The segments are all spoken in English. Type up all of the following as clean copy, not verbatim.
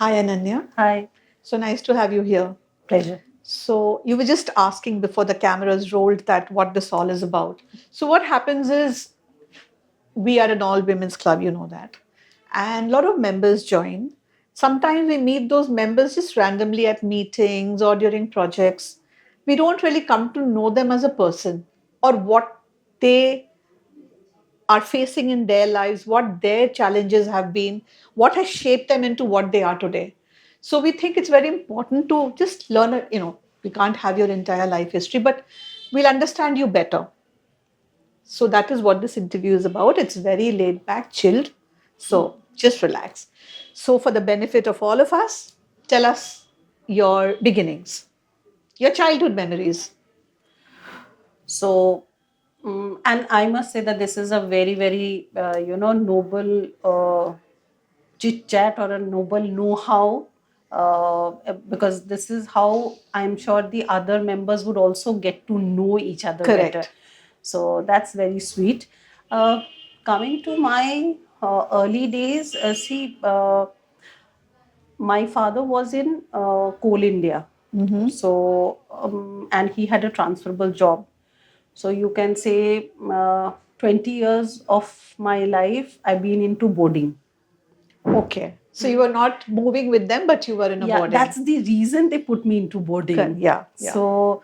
Hi, Ananya. Hi. So nice to have you here. Pleasure. So you were just asking before the cameras rolled that what this all is about. So what happens is we are an all women's club, you know that. And a lot of members join. Sometimes we meet those members just randomly at meetings or during projects. We don't really come to know them as a person or what they are facing in their lives, what their challenges have been, what has shaped them into what they are today. So we think it's very important to just learn, we can't have your entire life history, but we'll understand you better. So that is what this interview is about. It's very laid back, chilled. So just relax. So, for the benefit of all of us, tell us your beginnings, your childhood memories. So, and I must say that this is a very, very, noble chit chat or a noble know-how, because this is how I'm sure the other members would also get to know each other Correct. better. So that's very sweet. Uh, Coming to my early days, my father was in Coal India. So, and he had a transferable job. So you can say 20 years of my life, I've been into boarding. Okay. So you were not moving with them, but you were in a Yeah, boarding. that's the reason they put me into boarding. Yeah. So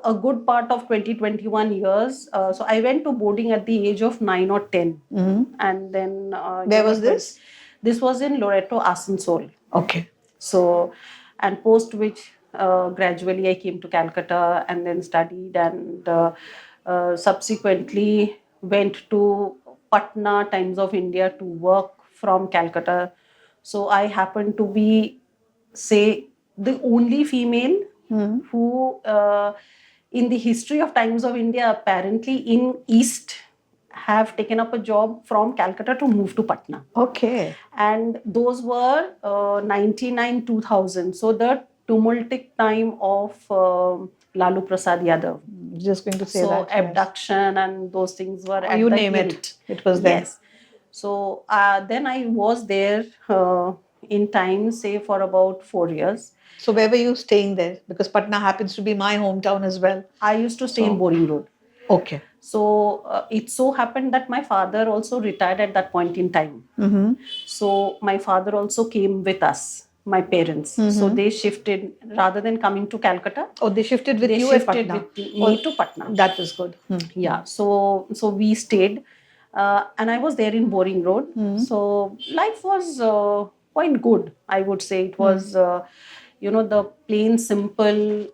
a good part of 2021 years. So I went to boarding at the age of 9 or 10. And then Where was this? This was in Loreto, Asansol. Okay. So, and post which gradually I came to Calcutta and then studied, and subsequently went to Patna, Times of India, to work from Calcutta. So I happened to be, say, the only female who, in the history of Times of India, apparently in East, have taken up a job from Calcutta to move to Patna. Okay. And those were 99 2000. So the tumultic time of Lalu Prasad Yadav. Just going to say So that. Yes. abduction and those things were Or at you the name it. hilt. It was there. Yes. So then I was there in time, say, for about 4 years. So where were you staying there? Because Patna happens to be my hometown as well. I used to stay in Boring Road. Okay. So it so happened that my father also retired at that point in time. So my father also came with us, my parents. So they shifted, rather than coming to Calcutta. Oh, they shifted with They you at shifted Patna. with me to Patna. That was good. Yeah. So we stayed, and I was there in Boring Road. So life was quite good, I would say. It was, the plain, simple,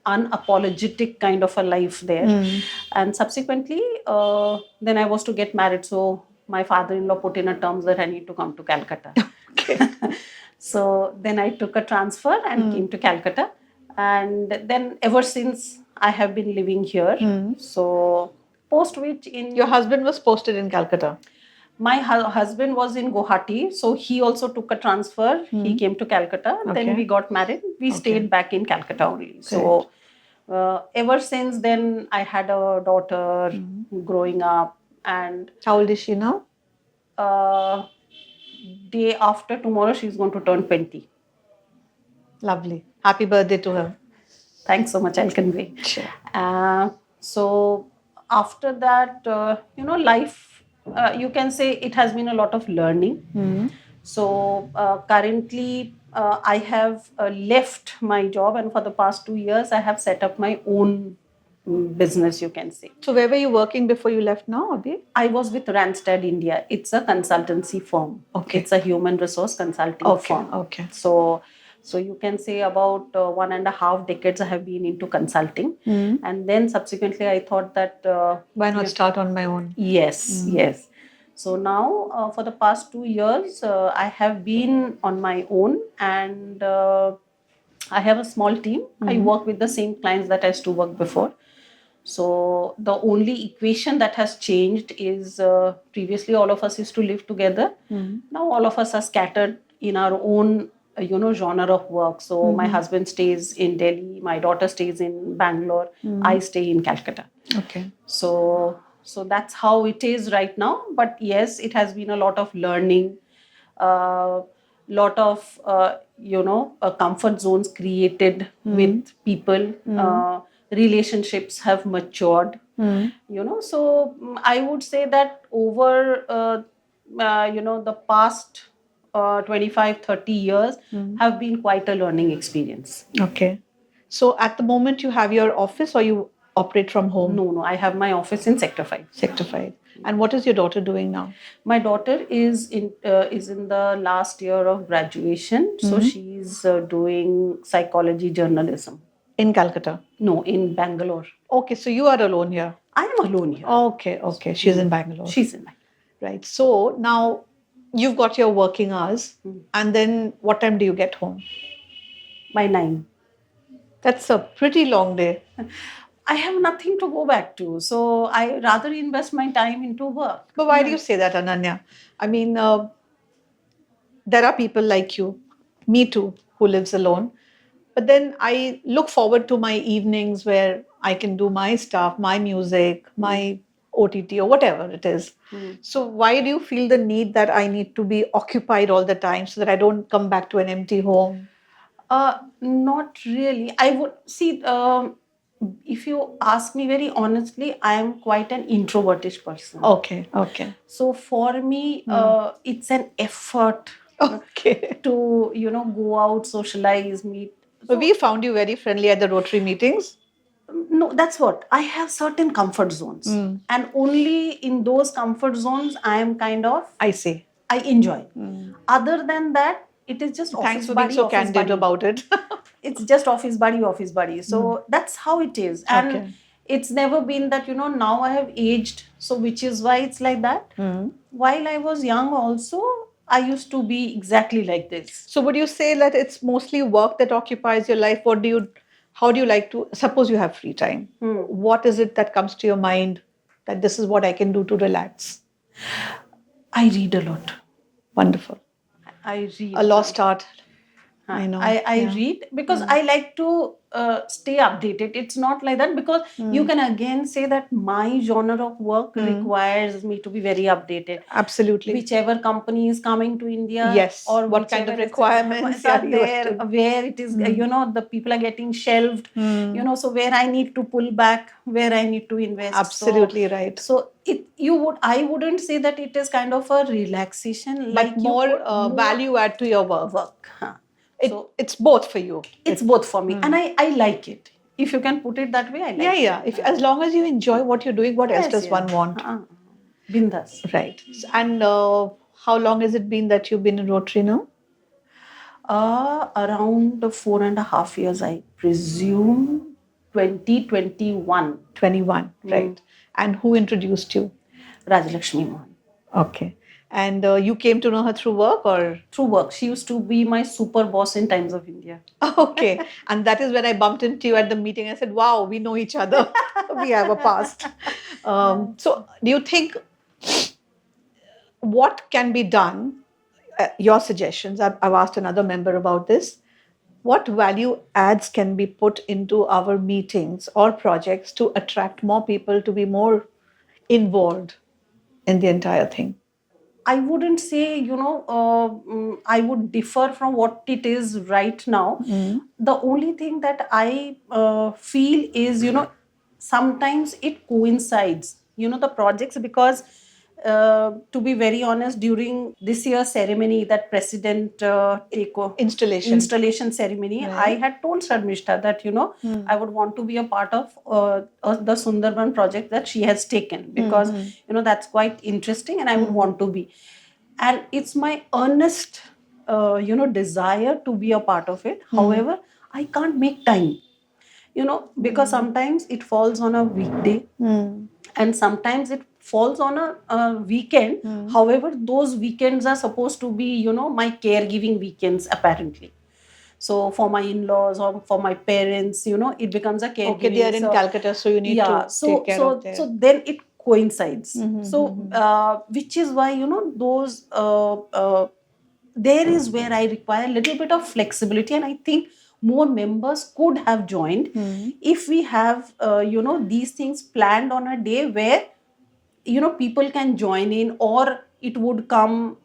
unapologetic kind of a life there. And subsequently, then I was to get married. So my father-in-law put in a terms that I need to come to Calcutta. Okay. So then I took a transfer and came to Calcutta. And then ever since I have been living here. So post which in Your husband was posted in Calcutta. my husband was in Guwahati, so he also took a transfer. He came to Calcutta. Okay. Then we got married. We stayed back in Calcutta only. So ever since then, I had a daughter growing up. And How old is she now? Day after tomorrow, she's going to turn 20. Lovely. Happy birthday to her. Thanks so much. I'll convey. Sure. So after that, life, you can say it has been a lot of learning. So currently, I have left my job, and for the past 2 years, I have set up my own business, you can say. So where were you working before you left now, Abhi? I was with Randstad India. It's a consultancy firm. Okay. It's a human resource consulting firm. Okay. So you can say about 1.5 decades I have been into consulting. And then subsequently I thought that... Why not start on my own? Yes. So now for the past 2 years, I have been on my own, and I have a small team. I work with the same clients that I used to work before. So the only equation that has changed is previously all of us used to live together. Now all of us are scattered in our own genre of work. So my husband stays in Delhi, my daughter stays in Bangalore, I stay in Calcutta. Okay. So that's how it is right now. But yes, it has been a lot of learning. lot of comfort zones created with people. Relationships have matured. So I would say that over the past 25-30 years have been quite a learning experience. Okay. So at the moment, you have your office or you operate from home? No, I have my office in Sector 5. Sector 5. And what is your daughter doing now? My daughter is in the last year of graduation, so she's doing psychology journalism. In Calcutta? No, in Bangalore. Okay, so you are alone here. I am alone here. Okay. She's in Bangalore. She's in Bangalore. Right. So now you've got your working hours, and then what time do you get home? By 9. That's a pretty long day. I have nothing to go back to, so I rather invest my time into work. But why do you say that, Ananya? I mean, there are people like you, me too, who lives alone. But then I look forward to my evenings where I can do my stuff, my music, my OTT or whatever it is. So why do you feel the need that I need to be occupied all the time so that I don't come back to an empty home? Not really. I would see. If you ask me very honestly, I am quite an introvertish person. Okay. So for me, it's an effort Okay. to go out, socialize, meet. But we found you very friendly at the Rotary meetings. No, that's what I have certain comfort zones, and only in those comfort zones I am kind of I see. I enjoy. Other than that, it is just Thanks office for being buddy, so office candid buddy. about it. It's just office buddy. So that's how it is, and Okay. it's never been that now I have aged, so which is why it's like that. While I was young also, I used to be exactly like this. So would you say that it's mostly work that occupies your life? How do you like to, suppose you have free time? What is it that comes to your mind that this is what I can do to relax? I read a lot. Wonderful. I read A lost art. I know. I read because I like to stay updated. It's not like that because you can again say that my genre of work requires me to be very updated. Absolutely. Whichever company is coming to India, Yes. or What kind of whichever requirements are you have there, to- where it is, the people are getting shelved. So where I need to pull back, where I need to invest. Absolutely right. So I wouldn't say that it is kind of a relaxation, But more value add to your work. It's both for you. It's both for me, and I like it. If you can put it that way, I like it. Yeah. If as long as you enjoy what you're doing, what else does one want? Bindas. Right. And how long has it been that you've been in Rotary now? Around 4.5 years, I presume. 2021. 21, right. And who introduced you? Rajalakshmi Mohan. Okay. And you came to know her through work or? Through work. She used to be my super boss in Times of India. Okay. And that is when I bumped into you at the meeting. I said, wow, we know each other. We have a past. So do you think what can be done? Your suggestions. I've asked another member about this. What value adds can be put into our meetings or projects to attract more people to be more involved in the entire thing? I wouldn't say, I would differ from what it is right now. The only thing that I feel is, sometimes it coincides, the projects, because to be very honest, during this year's ceremony, that president installation ceremony, Right. I had told Sharmishta that I would want to be a part of the Sundarban project that she has taken, because that's quite interesting and I would want to be, and it's my earnest desire to be a part of it. However, I can't make time, because sometimes it falls on a weekday and sometimes it falls on a weekend. However, those weekends are supposed to be my caregiving weekends, apparently. So for my in-laws or for my parents, it becomes a caregiving. Okay, they are in Calcutta, so you need to take care of them. So then it coincides. Which is why those there is where I require a little bit of flexibility, and I think more members could have joined if we have these things planned on a day where people can join in, or it would come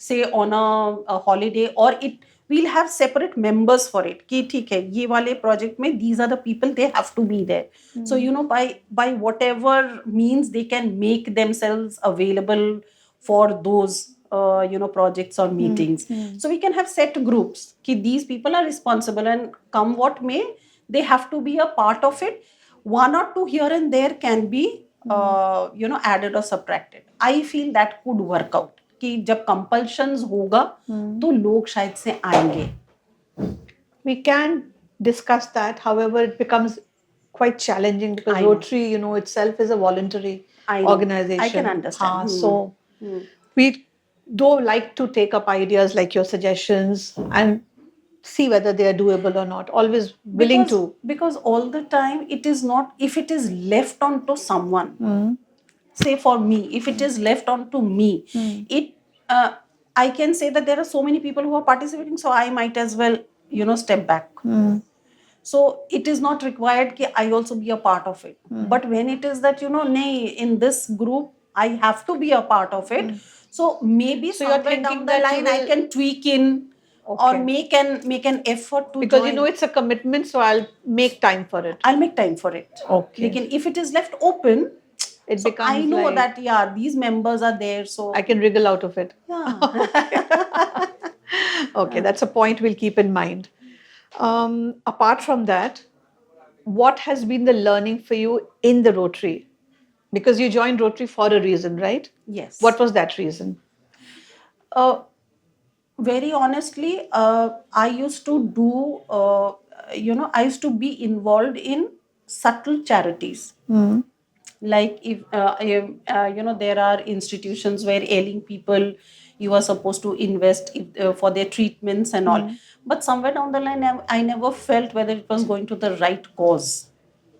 say on a holiday, or we'll have separate members for it ki theek hai ye wale project mein these are the people, they have to be there. So by whatever means they can make themselves available for those projects or meetings. So we can have set groups ki these people are responsible, and come what may, they have to be a part of it. One or two here and there can be added or subtracted. I feel that could work out कि जब compulsions होगा तो लोग शायद से आएंगे. We can discuss that. However, it becomes quite challenging because I know. Rotary, itself is a voluntary I know. organization. I can understand. So we do like to take up ideas like your suggestions and see whether they are doable or not. Always willing because all the time it is not, if it is left on to someone, say for me, if it is left on to me, it I can say that there are so many people who are participating, so I might as well step back. So it is not required that I also be a part of it. But when it is that nay, in this group I have to be a part of it, so maybe So you're somewhere thinking down the that line I can tweak in or make an effort to because join. it's a commitment, so I'll make time for it. I'll make time for it. Okay. Lekin if it is left open, It so becomes I know like, that these members are there, so I can wriggle out of it. yeah. Okay, that's a point we'll keep in mind. Apart from that, what has been the learning for you in the Rotary? Because you joined Rotary for a reason, right? Yes. What was that reason? Very honestly, I used to do, I used to be involved in subtle charities. Like if there are institutions where ailing people, you are supposed to invest for their treatments and all. But somewhere down the line, I never felt whether it was going to the right cause.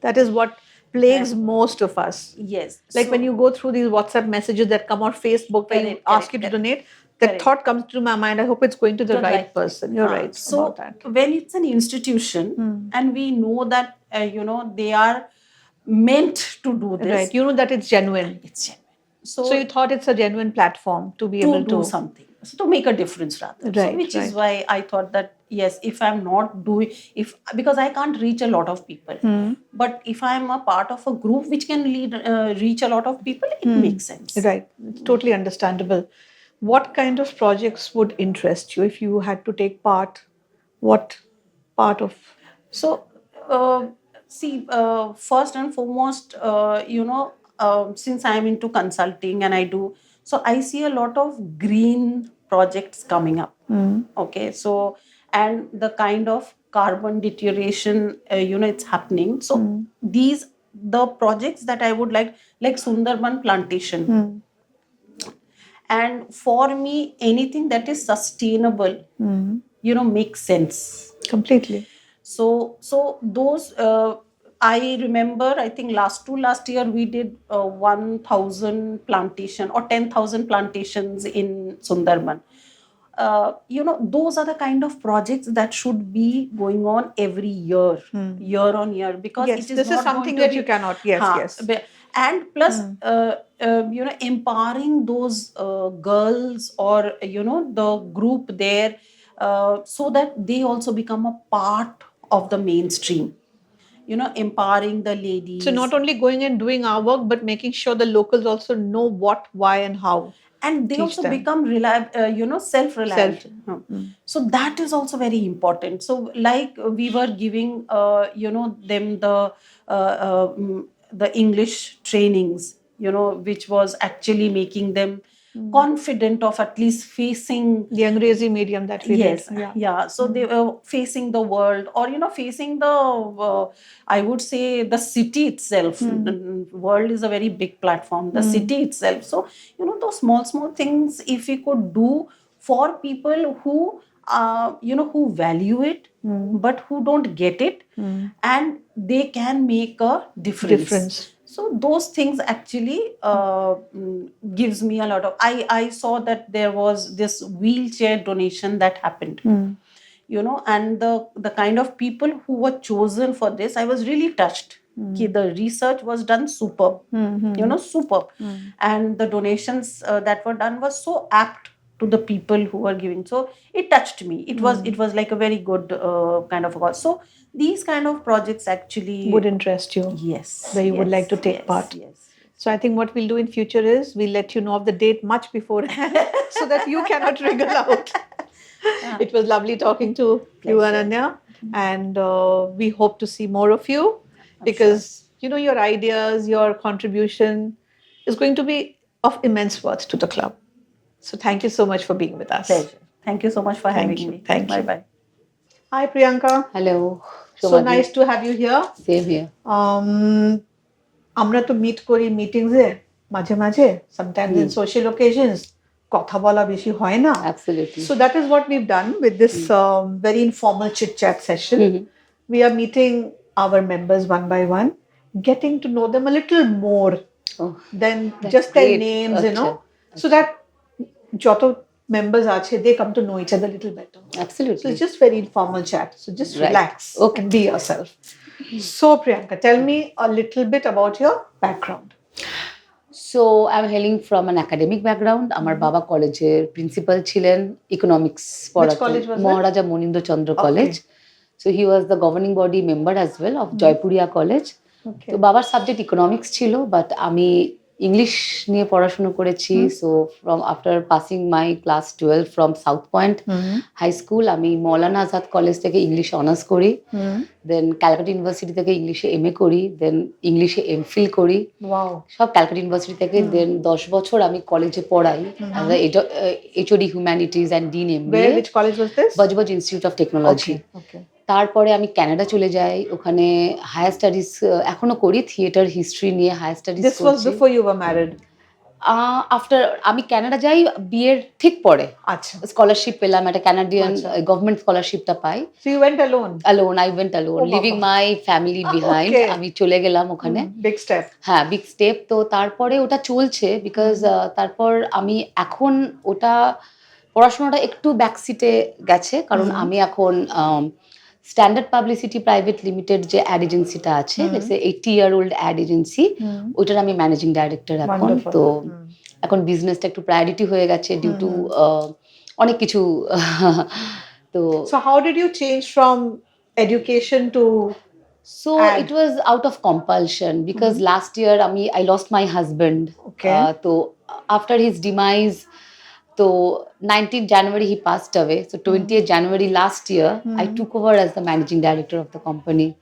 That is what plagues most of us. Yes. Like when you go through these WhatsApp messages that come on Facebook where you ask you to donate, the thought comes to my mind, I hope it's going to the right person. You're right about that. So when it's an institution and we know that, they are meant to do this. Right. You know that it's genuine. It's genuine. So you thought it's a genuine platform to be able to do something, so to make a difference rather. Right, so which is why I thought that yes, if I'm not doing, because I can't reach a lot of people, but if I'm a part of a group which can reach a lot of people, it makes sense. Right. It's totally understandable. What kind of projects would interest you if you had to take part? What part of? So, first and foremost, since I'm into consulting and I do, so I see a lot of green projects coming up. Okay, so and the kind of carbon deterioration, it's happening. So the projects that I would like Sundarban plantation. And for me, anything that is sustainable, makes sense. Completely. So those, I remember, I think last year we did 1,000 plantation or 10,000 plantations in Sundarban. Those are the kind of projects that should be going on every year, year on year, because yes, it is this not is something going to that you cannot. Yes. And plus, empowering those girls or the group there, so that they also become a part of the mainstream. Empowering the ladies. So not only going and doing our work, but making sure the locals also know what, why, and how. And they also become self-reliant. So that is also very important. So like we were giving them the English trainings, which was actually making them confident of at least facing the Angrezi medium that we did. So they were facing the world, or facing the I would say the city itself. The world is a very big platform, the city itself. So those small things, if we could do for people who who value it, but who don't get it, and they can make a difference. So those things actually gives me a lot of. I saw that there was this wheelchair donation that happened. And the kind of people who were chosen for this, I was really touched. The research was done superb, superb, and the donations that were done was so apt to the people who are giving. So it touched me. It was like a very good kind of a cause. So these kind of projects actually Would interest you, yes, where you would yes, like to take yes, part. Yes. So I think what we'll do in future is we'll let you know of the date much beforehand so that you cannot wriggle out. It was lovely talking to you, Pleasure. Ananya, and we hope to see more of you I'm because your ideas, your contribution is going to be of immense worth to the club. So thank you so much for being with us. Pleasure. Thank you so much for Thank having you. me. Thank Bye you. bye. Hi, Priyanka. Hello. So Shobha ji. nice to have you here. Same here. আমরা তো meet করি মিটিংসে মাঝে মাঝে sometimes in social occasions কথা বলা বেশি হয় না. Absolutely. So that is what we've done with this very informal chit chat session. We are meeting our members one by one, getting to know them a little more than just their names, so that যত members আছে, they come to know each other a little better. Absolutely. So it's just very informal chat. So just relax and be yourself. So Priyanka, tell me a little bit about your background. So I'm hailing from an academic background. আমার বাবা কলেজের principal ছিলেন economics পড়াতেন college was that? Maharaja Manindra Chandra college So he was the governing body member as well of Jaipuria college তো বাবার subject economics ছিল but আমি English নিয়ে পড়াশোনা করেছি so from after passing my class 12 from South Point High School আমি Maulana Azad college থেকে English honours করি দেন ক্যালকাটা ইউনিভার্সিটি থেকে ইংলিশে এমএ করি দেন ইংলিশে এমফিল করি সব ক্যালকাটা ইউনিভার্সিটি থেকে দেন 10 বছর আমি কলেজে পড়াই HOD humanities and dean MBA Which college was this? Budge Budge institute of technology তারপরে আমি কানাডা চলে যাই ওখানে হায়ার স্টাডিজ এখনো করি থিয়েটার হিস্ট্রি নিয়ে higher studies This was before you were married. After আমি কানাডা যাই বিয়ের ঠিক পরে আচ্ছা স্কলারশিপ পেলাম একটা কানাডিয়ান গভর্নমেন্ট স্কলারশিপটা পাই So you went alone? alone I went alone leaving my family behind আমি চলে গেলাম ওখানে Big step. হ্যাঁ বিগ স্টেপ তো তারপরে ওটা চলছে বিকজ তারপর আমি এখন ওটা পড়াশোনাটা একটু ব্যাকসিটে গেছে কারণ আমি এখন স্ট্যান্ডার্ড পাবলিসিটি প্রাইভেট লিমিটেড যে অ্যাড এজেন্সিটা আছে let's say 80-year-old add agency ওইটার আমি ম্যানেজিং ডাইরেক্টর এখন তো এখন বিজনেসটা একটু প্রায়োরিটি হয়ে গেছে ডিউ টু অনেক কিছু তো So how did you change from education to So it was out of compulsion because last year I lost my husband. So after his demise, so 19th January he passed away. So 20th January last year, I took over as the managing director of the company.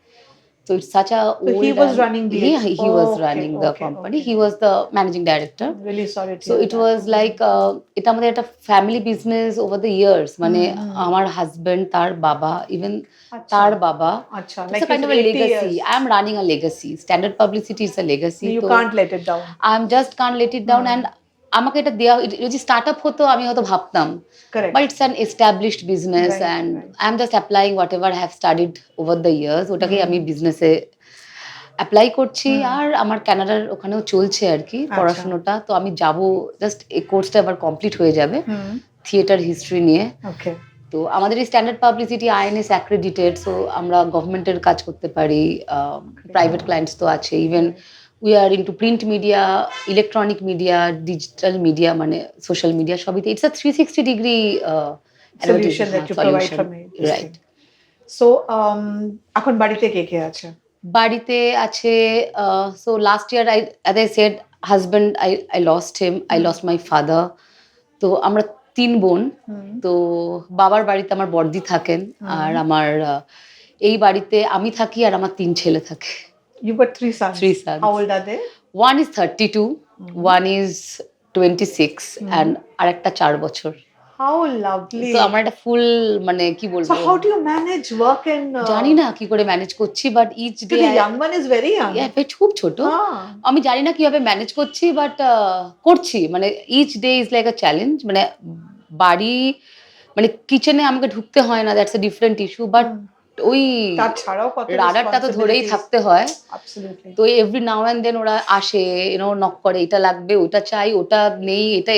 So it's such a So he was running the he was running the company. He was the managing director. Really sorry to So it was like এটা আমাদের একটা family business over the years মানে আমার husband তার বাবা even তার বাবা আচ্ছা it's a kind of a legacy I am running a legacy standard publicity is a legacy you can't let it down I just can't let it down and আমাকে এটা দেওয়া যদি স্টার্টআপ হতো আমি হয়তো ভাবতাম but it's an established business and I'm just applying whatever I have studied over the years ওটাকে আমি বিজনেসে অ্যাপ্লাই করছি আর আমার কানাডার ওখানেও চলছে আর কি পড়াশোনাটা তো আমি যাব জাস্ট এই কোর্সটা আবার কমপ্লিট হয়ে যাবে থিয়েটার হিস্ট্রি নিয়ে তো আমাদের এই standard publicity INS accredited so আমরা গভর্নমেন্টের কাজ করতে পারি প্রাইভেট ক্লায়েন্টস তো আছে even we are into print media electronic media digital media মানে সোশ্যাল মিডিয়া সবইতে it's a 360 degree solution that you provide from it right so এখন বাড়িতে কে কে আছে বাড়িতে আছে so last year as I said husband I lost him I lost my father তো আমরা 3 বোন তো বাবার বাড়িতে আমার বড়দি থাকেন আর আমার এই বাড়িতে আমি থাকি আর আমার 3 ছেলে থাকে You got 3 sons. 3 sons. How old are they? One is 32, one is 26 and আরেকটা 4 বছর How lovely. তো আমার একটা ফুল মানে কি বলবো So how do you manage work and জানি না কি করে ম্যানেজ করছি but each day the young one is very young. খুব ছোট আমি জানি না কিভাবে ম্যানেজ করছি বাট করছি মানে each day is like a challenge মানে বাড়ি মানে কিচেনে আমাকে ঢুকতে হয় না that's a different issue but ওই তার ছাড়াও কত রাডারটা তো ধরেই থাকতে হয় Absolutely. তো এভরি নাও এন্ড দেন ওরা আসে নক করে এটা লাগবে ওটা চাই ওটা নেই এটা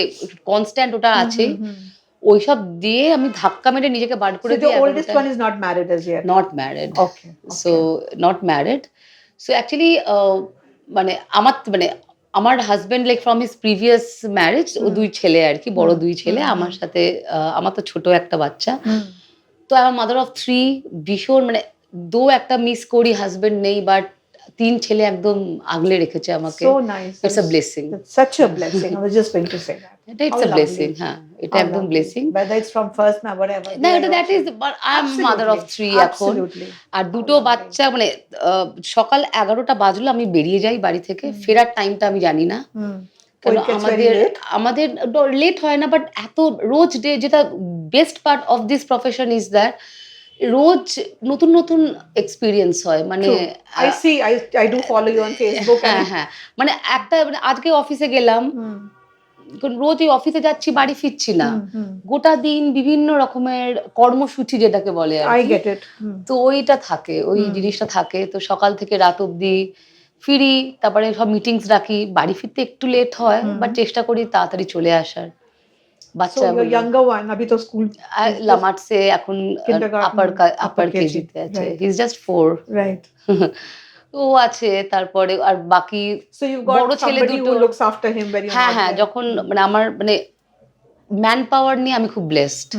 কনস্ট্যান্ট ওটা আছে ওইসব দিয়ে আমি ধাক্কা মেরে নিজেকে বার করে দিই the oldest one is not married as yet not married okay so not married so actually মানে আমার মানে আমার husband like from his previous marriage, ও 2 ছেলে আর কি, বড় 2 ছেলে আমার সাথে, আমার তো ছোট একটা বাচ্চা। তো আমার মাদার অফ 3, ভীষণ মানে দো একটা মিস করি হাজবেন্ড নেই, বাট 3 ছেলে একদম আগলে রেখেছে আমাকে। So nice. It's a blessing. It's such a blessing. I was just going to say that. এটা it's How a lovely. Blessing, হ্যাঁ এটা How একদম lovely. Blessing. Whether it's from first না whatever. না they এটা are that is, but I am mother of 3 এখন। Absolutely. আর দুটো বাচ্চা মানে সকাল 11টা বাজলো আমি বেরিয়ে যাই বাড়ি থেকে, ফেরার টাইমটা আমি জানি না। Oh, it gets very late? আমাদের লেট হয় না, বাট এত রোজ ডে, যেটা best part of this profession is that রোজ নতুন নতুন এক্সপিরিয়েন্স হয়, মানে True. I see. I do follow you on Facebook. হ্যাঁ হ্যাঁ, মানে একটা মানে আজকে অফিসে গেলাম, রোজ এই অফিসে যাচ্ছি বাড়ি ফিরছি না, গোটা দিন বিভিন্ন রকমের কর্মসূচি যেটাকে বলে আর I কি। get it. তো ওইটা থাকে, ওই জিনিসটা থাকে। তো সকাল থেকে রাত অবধি ফিরি, তারপরে সব মিটিংস রাখি, বাড়ি ফিরতে একটু লেট হয়, বাট চেষ্টা করি তাড়াতাড়ি চলে আসার। বাচ্চা So your younger one, abhi to school. লামার্টসে এখন আপার কেজিতে আছে, হি ইজ জাস্ট 4। Right. ও আছে, তারপরে আর বাকি So you've বড় got ছেলে somebody দুটো, who looks after him when you're হ্যাঁ not হ্যাঁ, there. যখন মানে আমার মানে ম্যান পাওয়ার নিয়ে আমি খুব blessed.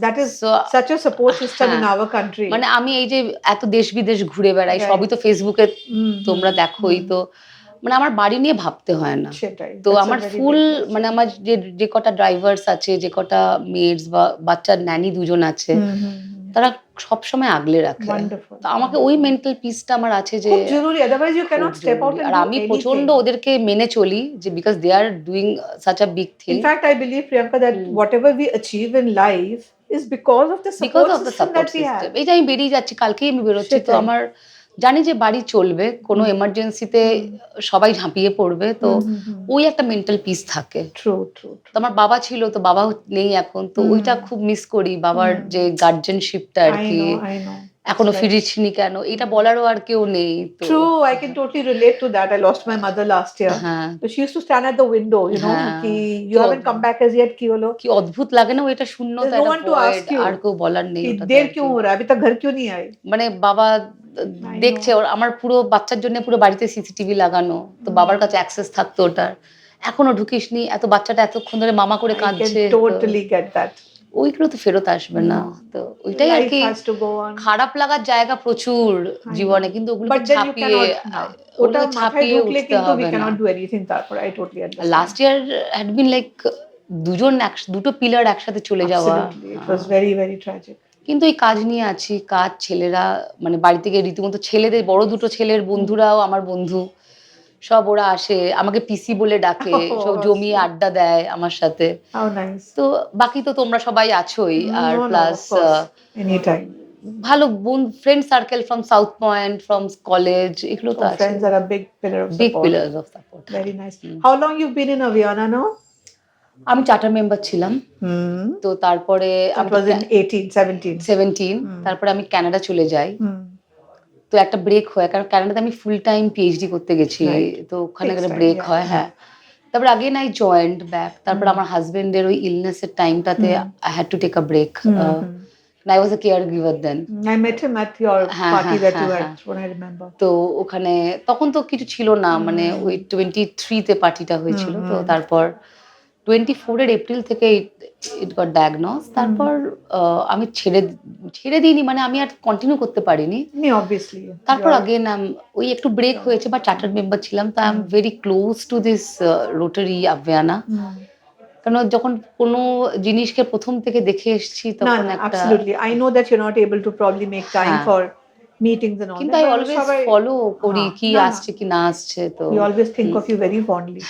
That is So, such a support system in our country. মানে আমি এই যে এত দেশ বিদেশ ঘুরে বেড়াই, সবই তো ফেসবুকে তোমরা দেখোই, তো মানে আমার বাড়ি নিয়ে ভাবতে হয় না। সেটাই। তো That's a আমার very ফুল big blessing. মানে আমার যে কটা ড্রাইভার্স আছে, যে কটা মেডস বা বাচ্চার ন্যানি দুজন আছে, তারা সবসময় আগলে রাখে। Wonderful. তো আমাকে ওই মেন্টাল পিসটা আমার আছে যে খুব জরুরি, otherwise you cannot step out and R do আমি anything. প্রচন্ড ওদেরকে মেনে চলি যে because they are doing such a big thing. In fact, I believe, Priyanka, that whatever we achieve in life is because of the because support of the system support that we have. System. এই যে আমি বেরিয়ে যাচ্ছি, কালকেই আমি বেরোচ্ছি, তো সেটাই। আমার জানি যে বাড়ি চলবে, কোনো এমার্জেন্সিতে সবাই ঝাঁপিয়ে পড়বে, তো ওই একটা মেন্টাল পিস থাকে। True. তো আমার বাবা ছিল, তো বাবা নেই এখন, তো ওইটা খুব মিস করি, বাবার যে গার্জেনশিপটা আর কি। I know. এখনো ফিরিসনি কেন, এটা বলারও আর কেউ নেই। তো True, I can totally relate to that. I lost my mother last year. হ্যাঁ, So she used to stand at the window, you know, ki you haven't come back as yet, ki holo. কি অদ্ভুত লাগে না, এটা শূন্যতা, There's no এটা one to void, ask you আর কেউ বলার নেই कि ওটাতে देर আর কি। क्यों हो रहा है, अभी तक घर क्यों नहीं आए? মানে বাবা দেখছে, আমার পুরো বাচ্চার জন্য পুরো বাড়িতে সিসিটিভি লাগানো, তো বাবার কাছে অ্যাক্সেস থাকতো ওটার, এখনো ঢুকিসনি, এত বাচ্চাটা এতক্ষণ ধরে মামা করে I কাঁদছে, can totally get that. ওইগুলো তো ফেরত আসবে না। তো ওইটাই আর Life কি, has to go on. খারাপ লাগার জায়গা প্রচুর জীবনে, কিন্তু ওগুলোকে But then you ছাপিয়ে cannot, ওটা মাথায় ঢুকলে উঠতে কিন্তু we হবে না। cannot do anything তারপর। I totally understand. Last year had been like দুটো পিলার একসাথে চলে যাওয়া। Absolutely. It was very, very tragic. কিন্তু এই কাজ নিয়ে আছি, কাজ, ছেলেরা মানে বাড়ি থেকে রীতিমতো ছেলেদের, বড় দুটো ছেলের বন্ধুরাও আমার বন্ধু, সব ওরা আসে, আমাকে পিসি বলে ডাকে, সব জমিয়ে আড্ডা দেয় আমার সাথে। How nice. তো বাকি তো তোমরা সবাই আছোই, আর No, plus of course. Anytime. ভালো friend circle from South point, from college, এগুলো তো আছে। Friends are a big pillar of big support. Pillars of support. Very nice. How long you've been in Avyanna now? আমি charter member ছিলাম, তো তারপরে That was in 17. তারপরে আমি Canada চলে যাই। তো একটা ব্রেক হয়, কারণ কানাডাতে আমি ফুল টাইম পিএইচডি করতে গেছি, তো ওখানে একটা ব্রেক হয়। হ্যাঁ, তারপরে আগেন আই জয়েন্ড ব্যাক। তারপর আমার হাজবেন্ডের ওই ইলনেসের টাইমটাতে I had to take a break. I was a caregiver then. I met him at your party that you had thrown, I remember. তো ওখানে তখন তো কিছু ছিল না, মানে ওই 23-তে পার্টিটা হয়েছিল। তো তারপর 24-এর এপ্রিল থেকে ইট গট ডায়াগনোজ। তারপর আমি ছেড়ে দিইনি, মানে আমি আর কন্টিনিউ করতে পারিনি। Obviously. তারপর আগেন ওই একটু ব্রেক হয়েছে, বা চার্টার্ড মেম্বার ছিলাম, তো I am very close to this Rotary আভিয়ানা। কারণ যখন কোনো জিনিসকে প্রথম থেকে দেখে এসেছি, তখন একটা absolutely. I know that you're not able to probably make time for meetings and all কিন্তু that. I always follow করি কি আসছে কি না আসছে। তো we always think of you very fondly.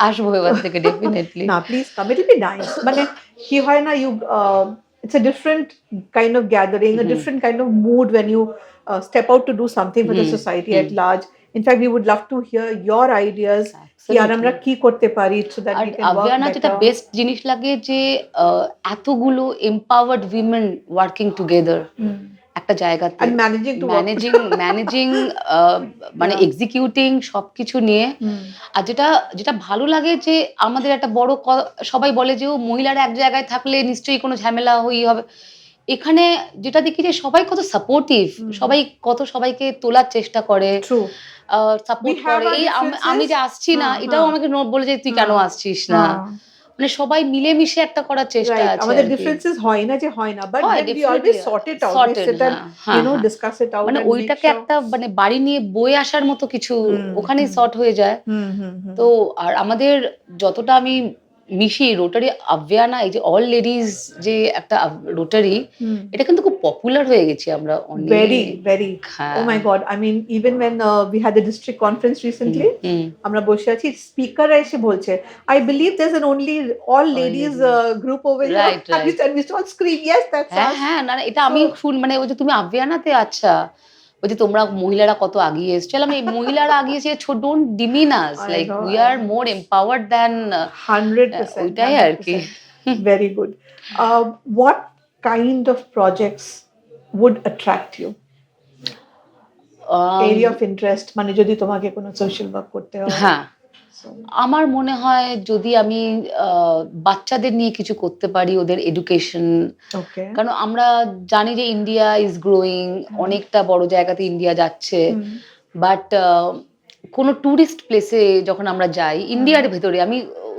আসবো এবার থেকে ডেফিনেটলি। না, please come, it will be nice. মানে কি হয় না, you it's a different kind of gathering, a different kind of mood when you step out to do something for the society at large. In fact, we would love to hear your ideas. কি আর আমরা কি করতে পারি so that we can work আভিয়ানা যেটা better. Best জিনিস লাগে যে এতগুলো এম্পাওয়ার্ড উইমেন ওয়ার্কিং টুগেদার একটা জায়গাতে, and managing to ম্যানেজিং মানে এক্সিকিউটিং সবকিছু নিয়ে। আর যেটা ভালো লাগে যে আমাদের একটা বড় সবাই বলে যে ও মহিলারা এক জায়গায় থাকলে নিশ্চয়ই কোনো ঝামেলা হবে, এখানে যেটা দেখি যে সবাই কত সাপোর্টিভ, সবাই কত সবাইকে তোলার চেষ্টা করে, True. সাপোর্ট We have করে। our এই আমি যে differences. আসছি না, এটাও আমাকে বলে যে তুই কেন আসছিস না, মানে সবাই মিলেমিশে একটা করার চেষ্টা Right. আছে আমাদের আর কি। differences হয় না যে হয় না, but হয় then we definitely always sort it out. We sorted, sit and হ্যাঁ হ্যাঁ হ্যাঁ, discuss it out মানে and make ওইটাকে sure. একটা মানে বাড়ি নিয়ে বয়ে আসার মতো কিছু ওখানেই হুম, সর্ট হয়ে যায়। হুম। তো আর আমাদের যতটা আমি মিশি রোটারি আভিয়ানা, এই যে অল লেডিজ যে একটা রোটারি, এটা কিন্তু খুব পপুলার হয়ে গেছি আমরা Very, অনেক। very. Oh হ্যাঁ my God. I mean, even when we had the district conference recently, আমরা বসে আছি, speaker এসে বলছে, I believe there's an only all ladies group over here. Right right, And we all scream, yes, that's হ্যাঁ us. হ্যাঁ, না না, এটা আমি So, মানে ওই যে তুমি আভিয়ানাতে, আচ্ছা ওই যে তোমরা মহিলারা কত আগিয়ে এসছো, আমি মহিলারা আগিয়েছে, don't demean us, I like know, we I are know. More empowered than 100%, ওইটাই আর কি। 100%. Very good. What kind of projects would attract you? Area of interest, মানে যদি তোমাকে কোনো social work করতে হয়। হ্যাঁ, So, আমার মনে হয় যদি আমি বাচ্চাদের নিয়ে কিছু করতে পারি, ওদের এডুকেশন, okay. কারণ আমরা জানি যে ইন্ডিয়া ইজ গ্রোয়িং, অনেকটা বড় জায়গাতে ইন্ডিয়া যাচ্ছে, বাট কোনো ট্যুরিস্ট প্লেসে যখন আমরা যাই ইন্ডিয়ার ভেতরে, আমি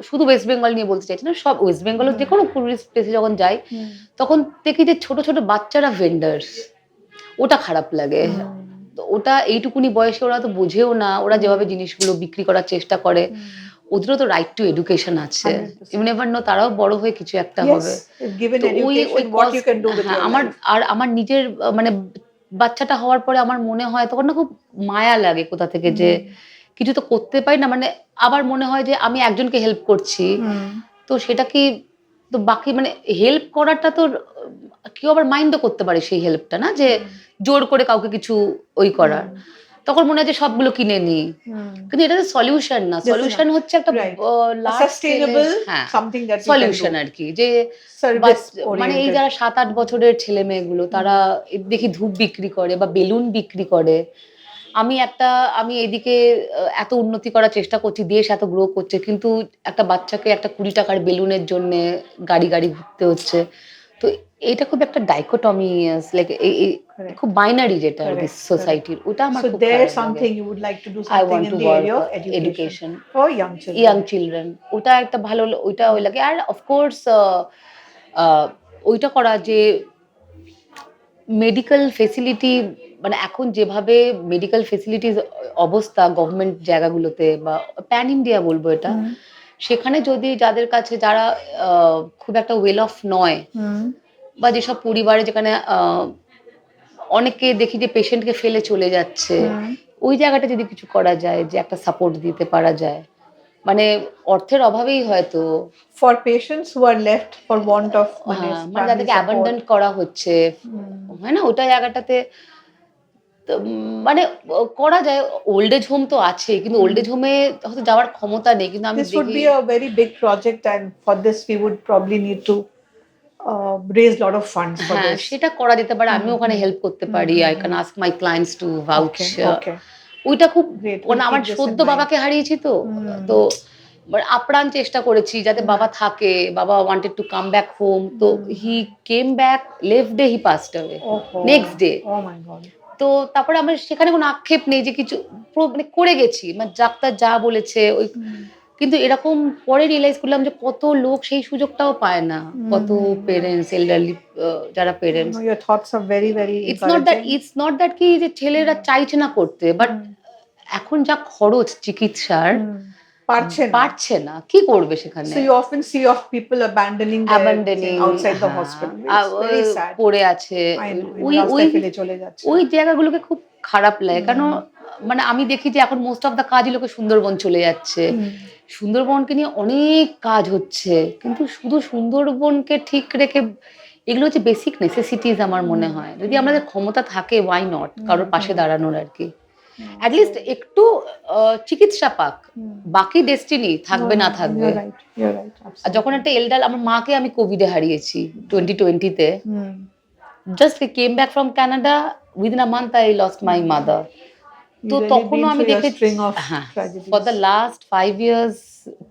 শুধু ওয়েস্ট বেঙ্গল নিয়ে বলতে চাইছি না, সব ওয়েস্ট বেঙ্গলের যে কোনো ট্যুরিস্ট প্লেসে যখন যাই, তখন দেখি যে ছোট ছোট বাচ্চারা ভেন্ডার্স, ওটা খারাপ লাগে। তো ওটা এইটুকুনি বয়সে ওরা তো বোঝেও না, ওরা যেভাবে জিনিসগুলো বিক্রি করার চেষ্টা করে, ওদেরও তো রাইট টু এডুকেশন আছে, 100%. ইউ নেভার নো তারাও বড় হয়ে কিছু একটা হবে। Yes, if given তো ওই education, what you can do with হ্যাঁ, your আমার life. আর আমার নিজের মানে বাচ্চাটা হওয়ার পরে আমার মনে হয় তখন না খুব মায়া লাগে কোথা থেকে যে কিছু তো করতে পারি না, মানে আবার মনে হয় যে আমি একজনকে হেল্প করছি, তো সেটা কি, তো বাকি মানে হেল্প করাটা তো কেউ আবার মাইন্ডও করতে পারে সেই হেল্পটা, না যে জোর করে কাউকে কিছু ওই করার, তখন মনে হয় যে সবগুলো কিনে নিই, কিন্তু এটা তো সলিউশন না, সলিউশন হচ্ছে একটা Right. লার্জ Sustainable হ্যাঁ something that we can solution do. আর কি, যে Service মানে এই oriented. যারা 7-8 বছরের ছেলে মেয়েগুলো, তারা দেখি ধূপ বিক্রি করে বা বেলুন বিক্রি করে, আমি এদিকে এত উন্নতি করার চেষ্টা করছি, দেশ এত গ্রো করছে, কিন্তু একটা বাচ্চাকে একটা 20 টাকার বেলুনের জন্য গাড়ি গাড়ি ঘুরতে হচ্ছে, তো এটা খুব একটা ডাইকোটমি, লাইক Correct. খুব বাইনারি যেটা আর কি Correct, সোসাইটির, ওটা আমার So খুব there's খারাপ লাগে। something you would like to do I something want in to the work area of education education for young children. Young children, ওটা একটা ভালো, ওইটা ওই লাগে। আর অফকোর্স ওইটা করা যে মেডিকেল ফেসিলিটি, মানে এখন যেভাবে মেডিকেল ফেসিলিটির অবস্থা গভর্নমেন্ট জায়গাগুলোতে বা প্যান ইন্ডিয়া বলবো এটা, সেখানে যদি যাদের কাছে যারা খুব একটা ওয়েল অফ নয়, বা যেসব পরিবারে যেখানে অনেকে দেখি যে পেশেন্টকে ফেলে চলে যাচ্ছে, ওই জায়গাটা যদি কিছু করা যায়, যে একটা সাপোর্ট দিতে পারা যায়, মানে অর্থের অভাবেই হয়তো, For patients who are left for want of মানে family যাদেরকে support. অ্যাবান্ডন করা হচ্ছে, হয় না, ওটা জায়গাটাতে তো, মানে করা যায়। ওল্ড এজ হোম তো আছে, কিন্তু ওল্ড এজ হোমে হয়তো যাওয়ার ক্ষমতা নেই, কিন্তু আমি This would দেখি be a very big project, and for this we would probably need to raise a lot of funds for হ্যাঁ this. সেটা করা যেতে পারে, আমি ওখানে হেল্প করতে পারি, I can ask my clients to vouch. Okay. ওইটা খুব Great. মানে We'll আমার keep this in সদ্য mind. বাবাকে হারিয়েছি, তো তো মানে আপ্রাণ চেষ্টা করেছি যাতে বাবা থাকে, বাবা wanted to come back home, তো he came back, left day he passed away, next day. Oh my God. তো তারপরে আমার সেখানে কোনো আক্ষেপ নেই যে কিছু মানে করে গেছি, মানে ডাক্তার যা বলেছে ওই, কিন্তু এরকম পরে রিয়েলাইজ করলাম যে কত লোক সেই সুযোগটাও পায় না, কত পেরেন্টস, এল্ডারলি যারা parents, Your thoughts are very, very it's not that কি যে ছেলেরা চাইছে না করতে, বাট এখন যা খরচ চিকিৎসার, পারছে না, কি করবে সেখানে, So you often see of people abandoning outside the hospital. It's very sad. পড়ে আছে, I know. ওই রাস্তায় ফেলে চলে যাচ্ছে। ওই জায়গাগুলোকে খুব খারাপ লাগে, কারণ মানে আমি দেখি যে এখন মোস্ট অফ দ্য কাজই লোকে সুন্দরবন চলে যাচ্ছে, সুন্দরবনকে নিয়ে অনেক কাজ হচ্ছে, কিন্তু শুধু সুন্দরবনকে ঠিক রেখে, এগুলো হচ্ছে বেসিক নেসেসিটিস আমার মনে হয়, যদি আমাদের ক্ষমতা থাকে ওয়াই নট কারোর পাশে দাঁড়ানোর আর কি, অ্যাটলিস্ট একটু চিকিৎসা পাক, বাকি ডেস্টিনি থাকবে না থাকবে। You're right. আর যখন একটা এল্ডার, আমার মাকে আমি কোভিডে হারিয়েছি 2020-তে, just came back from Canada, within a month I lost my mother. তো তখনও আমি দেখেছি, হ্যাঁ, for the last 5 years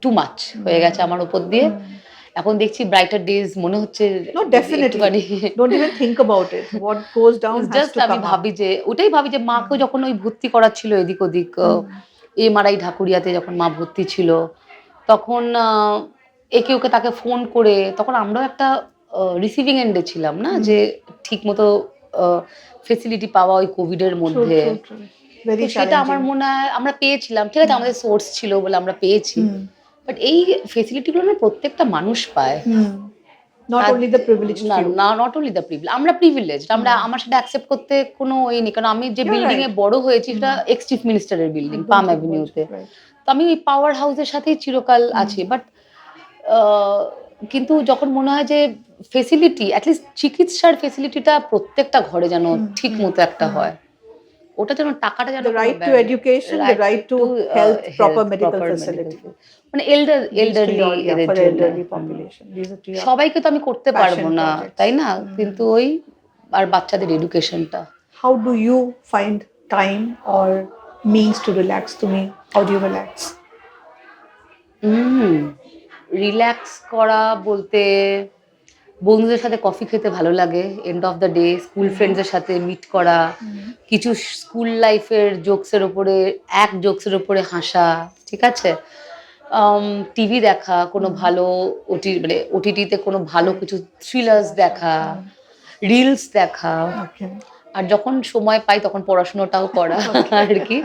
too much হয়ে গেছে আমার উপর দিয়ে, এখন দেখছি ব্রাইটার ডেজ মনে হচ্ছে No, definitely. Don't even think about it. What goes down has just to আমি come up. ভাবি যে ওটাই ভাবি যে মাকেও যখন ওই ভর্তি করা ছিল এদিক ওদিক এমআরআই ঢাকুরিয়াতে যখন মা ভর্তি ছিল তখন একে ওকে তাকে ফোন করে তখন আমরাও একটা রিসিভিং এন্ডে ছিলাম না যে ঠিক মতো ফেসিলিটি পাওয়া ওই কোভিড এর মধ্যে Very তো সেটা আমার মনে হয় আমরা পেয়েছিলাম ঠিক আছে আমাদের সোর্স ছিল বলে আমরা পেয়েছি বাট এই ফেসিলিটিগুলো না প্রত্যেকটা মানুষ পায় Not only the privileged না few. না নট অনলি দ্য প্রিভিলেজ আমরা প্রিভিলেজড আমরা আমার সেটা অ্যাকসেপ্ট করতে কোনো ওই নেই কারণ আমি যে You're বিল্ডিং এ right. বড় হয়েছি সেটা এক্স চিফ মিনিস্টারের বিল্ডিং একদম পাম ঠিক অ্যাভিনিউতে বলছো, right. তো আমি ওই পাওয়ার হাউসের সাথেই চিরকাল আছি বাট কিন্তু যখন মনে হয় যে ফেসিলিটি অ্যাটলিস্ট চিকিৎসার ফেসিলিটিটা প্রত্যেকটা ঘরে যেন ঠিক মতো একটা হয় ওটা যেন টাকাটা যেন The right to education, the right to health, proper medical facility. মানে These to your, yeah, এদের for the জন্য elderly population. These are to your সবাইকে তো আমি করতে পারবো passion না projects. তাই না কিন্তু ওই আর বাচ্চাদের এডুকেশনটা How do you find time or means to relax? To me, how do you relax? Relax করা বলতে বন্ধুদের সাথে কফি খেতে ভালো লাগে end of the day school ফ্রেন্ডসের সাথে মিট করা কিছু স্কুল লাইফের জোকসের ওপরে জোকসের ওপরে হাসা ঠিক আছে টিভি দেখা কোনো ভালো মানে ওটিটিতে কোনো ভালো কিছু থ্রিলার্স দেখা রিলস দেখা Okay. আর যখন সময় পাই তখন পড়াশোনাটাও করা আর কি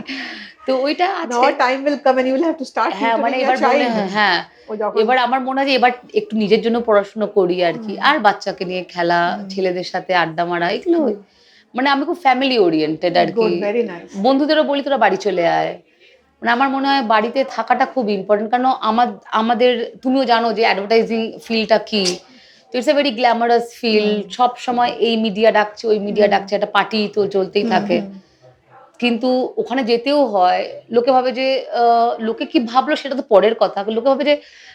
তো ওইটা Now আছে time will come and you will have to start হ্যাঁ মানে tutoring your এবার মনে child. হ্যাঁ ও যখন এবার আমার মনে হয় যে এবার একটু নিজের জন্য পড়াশোনা করি আর কি আর বাচ্চাকে নিয়ে খেলা ছেলেদের সাথে আড্ডা মারা এগুলো মানে আমি খুব ফ্যামিলি ওরিয়েন্টেড আর কি Good, very nice. বন্ধুদেরও বলি তোরা বাড়ি চলে আয় মানে আমার মনে হয় বাড়িতে থাকাটা খুব ইম্পর্টেন্ট কারণ আমাদের তুমিও জানো যে অ্যাডভার্টাইজিং ফিল্ডটা কি তো it's a very glamorous field সব সময় এই মিডিয়া ডাকছে ওই মিডিয়া ডাকছে একটা পার্টি তো চলতেই থাকে কিন্তু ওখানে যেতেও হয় লোকে ভাবে যে লোকে কি ভাবলো সেটা তো পরের কথা লোকে ভাবে যে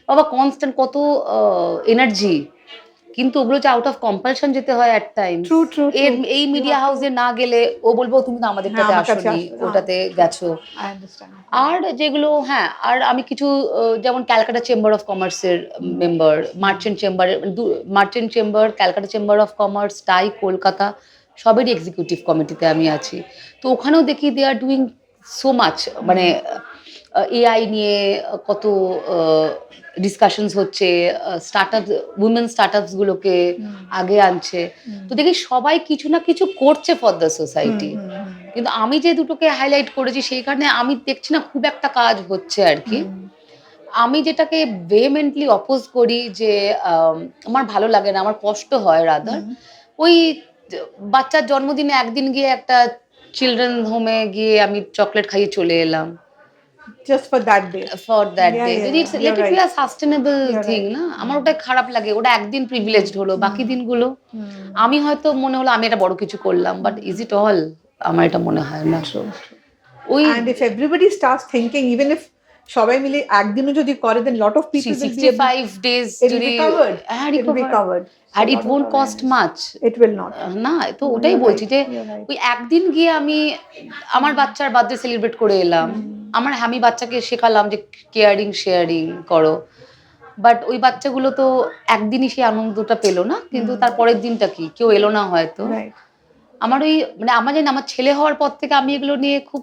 বাবা কনস্ট্যান্ট কত এনার্জি কিন্তু ওগুলো যে আউট অফ কম্পালশন যেতে হয় অ্যাট টাইম True. এই মিডিয়া হাউসে না গেলে ও বলবো তুমি তো আমাদেরটাতে আমার কাছে আসোনি আসো, ওটাতে গেছো I understand. আর যেগুলো হ্যাঁ আর আমি কিছু যেমন ক্যালকাটা চেম্বার অফ কমার্সের member merchant chamber Calcutta chamber of commerce টাই কলকাতা সবেরই এক্সিকিউটিভ কমিটিতে আমি আছি তো ওখানেও দেখি they are doing so much মানে এআই নিয়ে কত ডিসকাশনস হচ্ছে উইমেন স্টার্টআপস গুলোকে আগে আনছে তো দেখি সবাই কিছু না কিছু করছে ফর দ্য সোসাইটি কিন্তু আমি যে দুটোকে হাইলাইট করেছি সেই কারণে আমি দেখছি না খুব একটা কাজ হচ্ছে আর কি আমি যেটাকে ভেহেমেন্টলি অপোজ করি যে আমার ভালো লাগে না আমার কষ্ট হয় রাদার ওই বাচ্চার জন্মদিনে একদিন গিয়ে একটা চিলড্রেন হোমে গিয়ে আমি চকলেট খাইয়ে চলে এলাম Just for that day. যদি let it be a sustainable thing না আমার ওটা খারাপ লাগে ওটা একদিন প্রিভিলেজড হলো বাকি দিনগুলো আমি হয়তো মনে হলো আমি এটা বড় কিছু করলাম বাট ইজ ইট অল আমার এটা মনে হয় না ওই And if everybody starts thinking, even if সবাই মিলে একদিনও যদি করে then lot of people will be able, 65 days it will be covered. It will be covered. and it won't cost much It will not. না তো ওটাই বলছি যে ওই একদিন গিয়ে আমি আমার বাচ্চার বার্থডে সেলিব্রেট করে এলাম আমি বাচ্চাকে শেখালাম যে কেয়ারিং শেয়ারিং করো বাট ওই বাচ্চাগুলো তো একদিনই সেই আনন্দটা পেলো না কিন্তু তার পরের দিনটা কি কেউ এলো না হয়তো Right. আমার ওই মানে আমার ছেলে হওয়ার পর থেকে আমি এগুলো নিয়ে খুব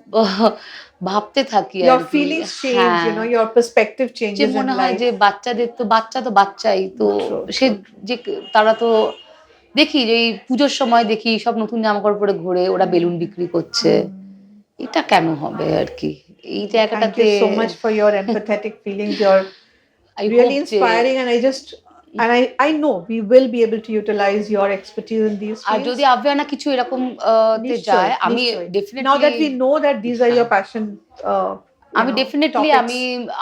ভাবতে থাকি Your feelings change, you know, your perspective যে changes in মনে হয় life. যে বাচ্চাদের তো বাচ্চাই তো সে যে তারা তো দেখি যে এই পুজোর সময় দেখি সব নতুন জামা কাপড় পরে ঘুরে ওরা বেলুন বিক্রি করছে এটা কেন হবে আর কি এই Thank জায়গাটাতে you so much for your empathetic feelings. You're I really hope যে- inspiring, and I know we will be able to utilize your expertise in these R fields. যদি আভিয়ানা কিছু এরকম তে নিশ্চয়ই, যায় আমি নিশ্চয়ই। Definitely Now that we know that these are your passion, আমি ডেফিনেটলি আমি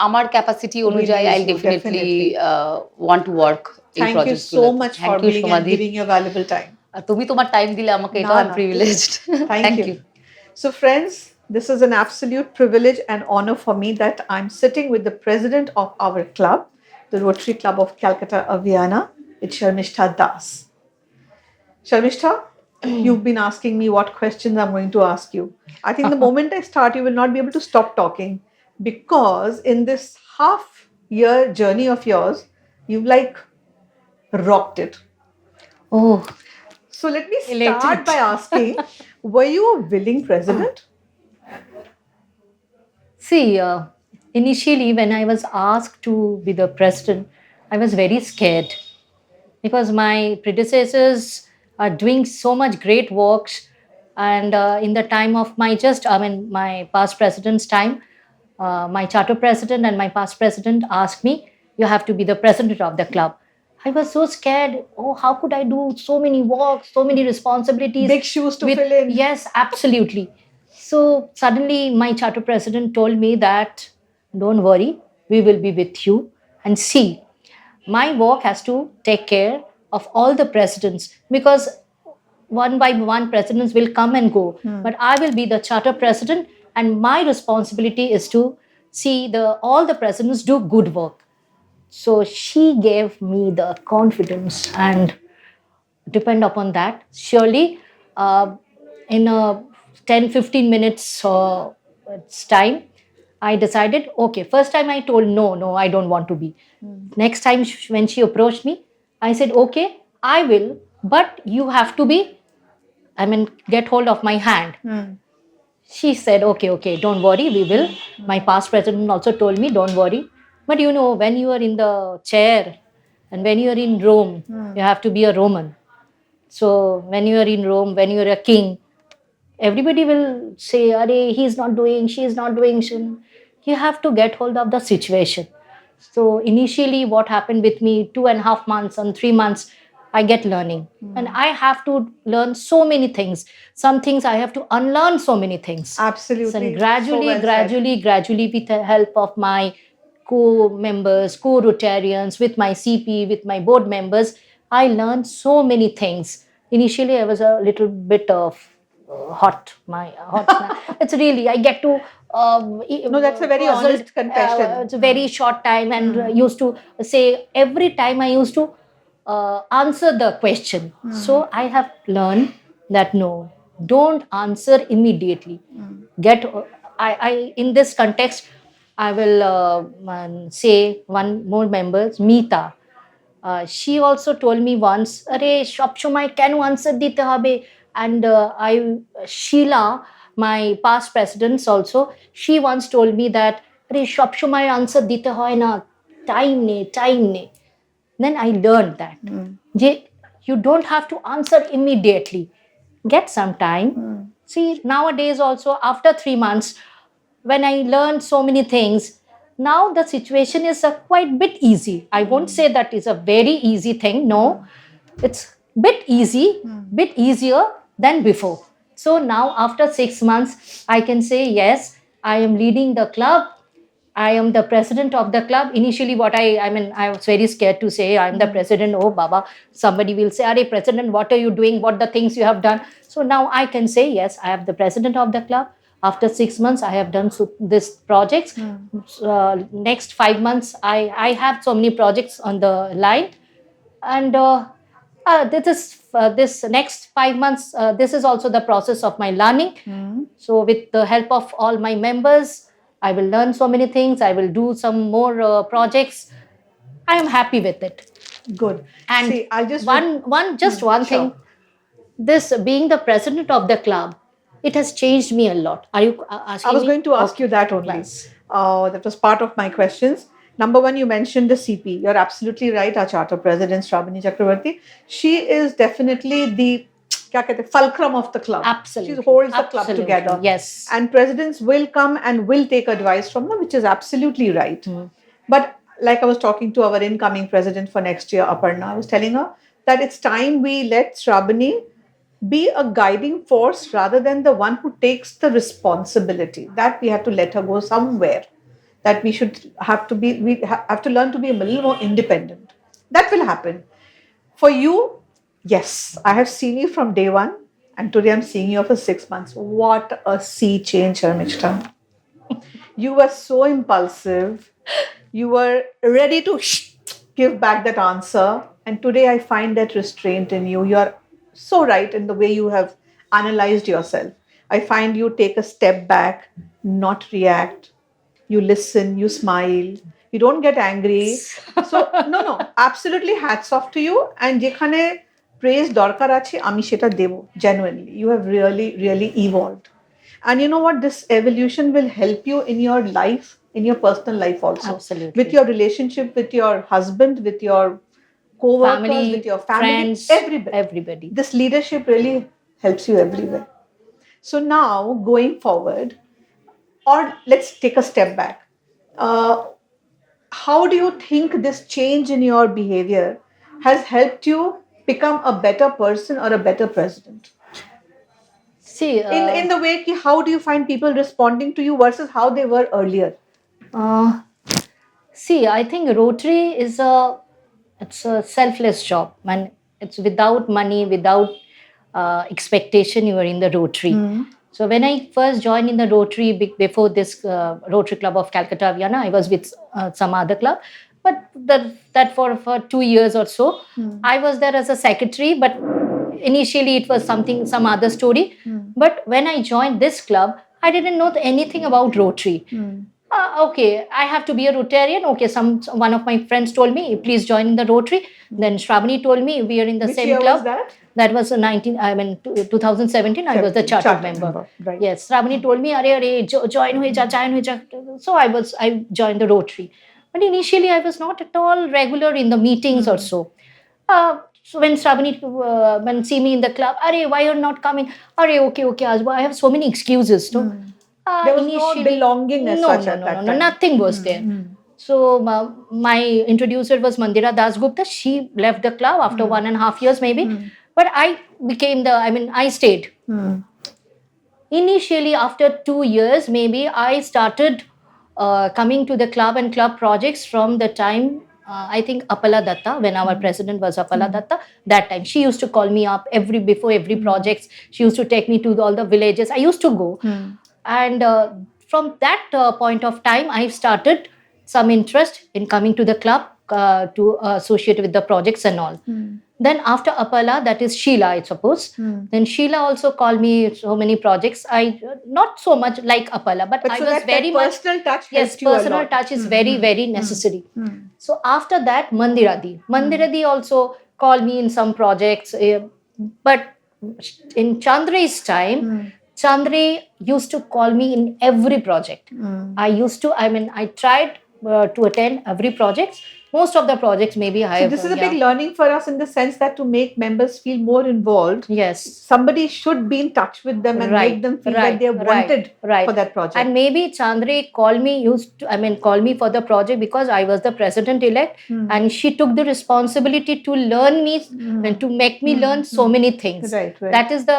আমার ক্যাপাসিটি অনুযায়ী I use you, definitely definitely. Want to work এই Thank you projects so much for thank you being and সমাধি giving your valuable time. আর তুমি তোমার টাইম দিলে আমাকে এটা না, আই না, privileged Thank you. So, friends, this is an absolute privilege and honor for me that I'm sitting with the president of our club, the Rotary Club of Calcutta Avyanna, it's Sharmishtha Das. Sharmishtha, you've been asking me what questions I'm going to ask you. I think the moment I start, you will not be able to stop talking because in this half-year journey of yours, you've like rocked it. Oh, So let me Related. start by asking, were you a willing president? See, initially when I was asked to be the president, I was very scared because my predecessors are doing so much great works, and in the time of my past president's time, my charter president and my past president asked me, "You have to be the president of the club." I was so scared. Oh, how could I do so many works, so many responsibilities? Big shoes to fill in. Yes, absolutely. So suddenly, my charter president told me that, "Don't worry, we will be with you." And see, my work has to take care of all the presidents, because one by one presidents will come and go, but I will be the charter president, and my responsibility is to see the all the presidents do good work. So she gave me the confidence, and depend upon that, surely in a 10-15 minutes it's time, I decided, okay, first time I told no, I don't want to be. Next time when she approached me, I said, okay, I will, but you have to be, get hold of my hand. She said, okay, don't worry, we will. My past president also told me, don't worry. But when you are in the chair and when you are in Rome, you have to be a Roman. So when you are in Rome, when you are a king, everybody will say, "Are he's not doing, she's not doing." You have to get hold of the situation. So initially, what happened with me, 2.5 months and 3 months, I get learning, and I have to learn so many things. Some things I have to unlearn so many things. Absolutely. And gradually, So well said. gradually, with the help of my co-members, co-Rotarians, with my CP, with my board members, I learned so many things. Initially, I was a little bit of hot. It's really, I get to. No, that's a very honest confession. It's a very short time, and used to say every time I used to answer the question. So I have learned that no, don't answer immediately. Get I in this context, I will say one more member, Meeta. She also told me once, "Arey, সবসময় কেন answer দিতে হবে?" And Sheila, my past presidents also, she once told me that, "Arey, সবসময় answer দিতে হয় না, time নে." Then I learned that you don't have to answer immediately. Get some time. See, nowadays also, after 3 months, when I learned so many things, now the situation is a quite bit easy. I won't say that is a very easy thing. No, it's bit easy, bit easier than before. So now after 6 months, I can say yes, I am leading the club. I am the president of the club. Initially, I was very scared to say I am the president. Oh, Baba, somebody will say, "Are president, what are you doing? What the things you have done?" So now I can say, yes, I am the president of the club. After 6 months, I have done this projects. Next 5 months, I have so many projects on the line, and this next 5 months. This is also the process of my learning. So with the help of all my members, I will learn so many things. I will do some more projects. I am happy with it. Good. And See, I'll just one Sure. thing. This being the president of the club, it has changed me a lot. Are you asking I was me? going to ask Okay. you that only. Yes. That was part of my questions. Number one, you mentioned the CP. You're absolutely right. Our charter president, Shravani Chakravarti, she is definitely the kya kehte, fulcrum of the club. Absolutely. She holds the club Absolutely. together. Yes. And presidents will come and will take advice from them, which is absolutely right. But like I was talking to our incoming president for next year, Aparna, I was telling her that it's time we let Shravani be a guiding force rather than the one who takes the responsibility. That we have to let her go somewhere. That we have to learn to be a little more independent. That will happen. For you, yes, I have seen you from day one, and today I'm seeing you for 6 months. What a sea change, Sharmishta. You were so impulsive. You were ready to give back that answer. And today I find that restraint in you. You are so right in the way you have analyzed yourself. I find you take a step back, not react. You listen, you smile, You don't get angry. So no, absolutely hats off to you. And যেখানে praise দরকার আছে আমি সেটা দেব, genuinely. You have really evolved. And you know what? This evolution will help you in your life, in your personal life also. Absolutely. With your relationship with your husband, with your co-workers, Family, with your family, friends, everybody. everybody. This leadership really helps you everywhere. So now going forward, or let's take a step back. How do you think this change in your behavior has helped you become a better person or a better president? See, In the way, how do you find people responding to you versus how they were earlier? see, I think Rotary it's a selfless job. Man, it's without money, without expectation. You are in the Rotary. So when I first joined in the Rotary before this Rotary Club of Calcutta Avyanna, I was with some other club, but that for 2 years or so, I was there as a secretary. But initially, it was some other story. But when I joined this club, I didn't know anything about Rotary. Okay, I have to be a Rotarian. Okay, one of my friends told me, please join in the Rotary. Then Shravani told me, we are in the Which same year club. was that? That was 2017. I was the chartered member. Right. Yes, Shravani told me, join hui ja. So I joined the Rotary. But initially, I was not at all regular in the meetings or so. So when Shravani when see me in the club, why you're not coming? Okay, I have so many excuses. So, There was no belonging as such at that time. nothing was there. So my introducer was Mandira Dasgupta. She left the club after 1.5 years maybe. But I stayed. Initially, after 2 years, maybe I started coming to the club and club projects from the time, I think Apala Datta, when our president was Apala Datta, that time. She used to call me up before every project. She used to take me to all the villages. I used to go. And from that point of time, I started some interest in coming to the club to associate with the projects and all. Then after Apala, that is Sheila, I suppose. Then Sheila also called me so many projects. Not so much like Apala, but I so was that very much. personal touch Yes, helped you a personal lot. touch is very necessary. So after that, Mandiradi also called me in some projects. But in Chandri's time, Chandri used to call me in every project. I tried to attend every project. Most of the projects, maybe I So have. this is a big learning for us in the sense that to make members feel more involved, Yes. somebody should be in touch with them and make them feel that they're wanted for that project. And maybe Chandri called me for the project because I was the president elect, and she took the responsibility to learn me and to make me learn so many things. Right. That is the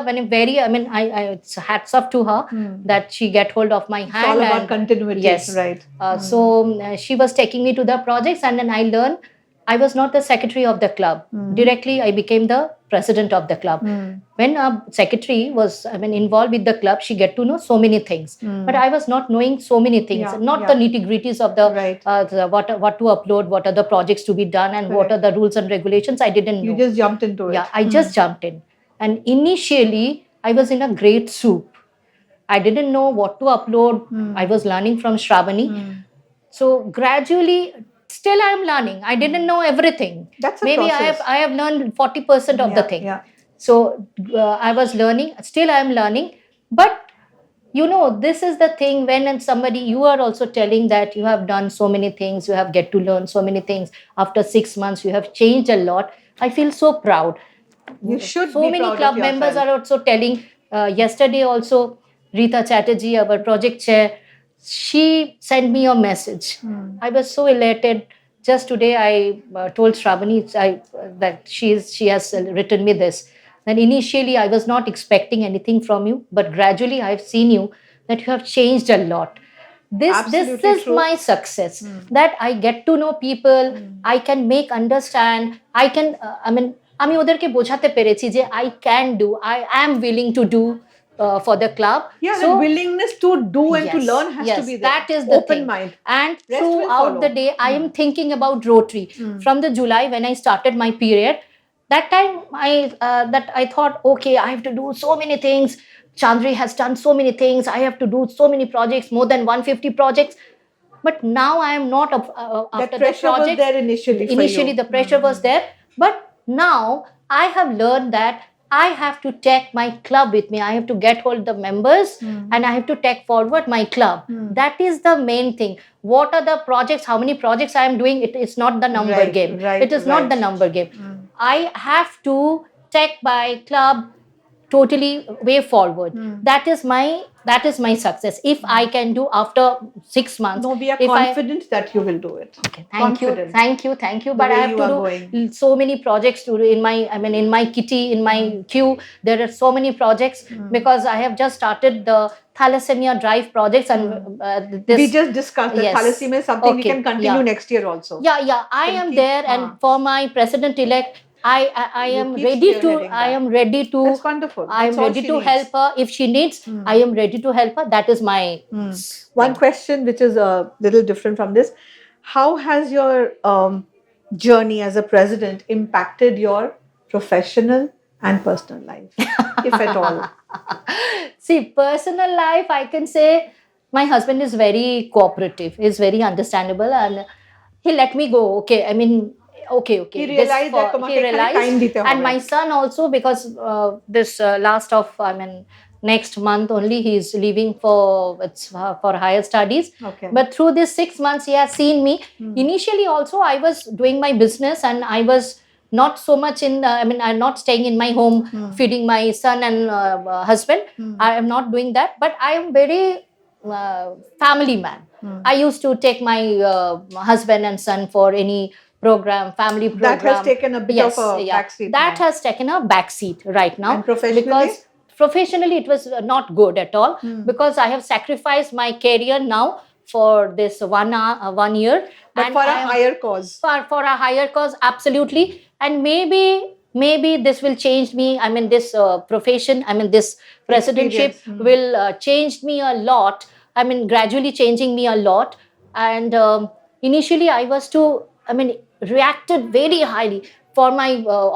it's hats off to her that she get hold of my hand. It's all about continuity. Yes, right. So she was taking me to the projects, and then I learned. I was not the secretary of the club. Directly, I became the president of the club. When a secretary was involved with the club, she get to know so many things. But I was not knowing so many things, not the nitty-gritties of the what to upload, what are the projects to be done, and what are the rules and regulations. I didn't know. You just jumped into it. Yeah, I just jumped in. And initially, I was in a great soup. I didn't know what to upload. I was learning from Shravani. So gradually, still I am learning. I didn't know everything. That's a maybe process. I have learned 40% of the thing. So I was learning. Still I am learning. But this is the thing when you are also telling that you have done so many things, you have get to learn so many things. After 6 months, you have changed a lot. I feel so proud. You should So be many proud club of members yourself. are also telling. Yesterday also, Rita Chatterjee, our project chair, she sent me a message. I was so elated. Just today, I told Shravani that she has written me this. Then initially, I was not expecting anything from you, but gradually, I have seen you that you have changed a lot. This Absolutely is true. my success. That I get to know people. I can make understand. I can. আমি ওদেরকে বোঝাতে পেরেছি যে I can do. I am willing to do. For the club. Yeah, the willingness to do and to learn has to be there. That is the open thing. mind. And Rest will throughout follow. the day, I am thinking about Rotary. From the July when I started my period, that time I thought, okay, I have to do so many things. Chandri has done so many things. I have to do so many projects, more than 150 projects. But now I am not after That the pressure was project. there initially for Initially, you. the pressure was there, but now I have learned that I have to take my club with me. I have to get hold the members and I have to take forward my club. That is the main thing. What are the projects? How many projects I am doing? It is not the number Right, game. right, It is not the right. number game. I have to take my club totally way forward. That is my success. If I can do after 6 months, No, we are if I confident that you will do it. okay, thank you, Confident. thank you. The But I way have you to are do going. so many projects to do in my, I mean, in my kitty, in my queue. There are so many projects because I have just started the thalassemia drive projects, and this We just discussed that yes. thalassemia is something we Okay, can continue yeah. next year also. Yeah. I Can am keep- there, and for my president elect, I You am keep ready to. spearheading I that. am ready to. That's wonderful. I am That's all ready she to needs. help her if she needs. I am ready to help her. That is my. One question which is a little different from this. How has your journey as a president impacted your professional and personal life, if at all? See, personal life, I can say my husband is very cooperative, is very understandable, and he let me go. Okay, I mean, okay. He realized that he realized, and my son also, because this last of, I mean, next month only he is leaving for for higher studies. Okay. But through these 6 months, he has seen me. Initially, also I was doing my business, and I was not so much in I mean, I'm not staying in my home feeding my son and husband. I am not doing that, but I am very family man. I used to take my husband and son for any family program. That has taken a bit of a backseat That now. has taken a backseat right now. And professionally? Because professionally it was not good at all, because I have sacrificed my career now for this 1 year. But and for I a am- higher cause. for a higher cause, absolutely. And maybe this will change me. I mean, this profession, I mean, this presidentship will change me a lot. I mean, gradually changing me a lot. And initially I was reacted very highly for my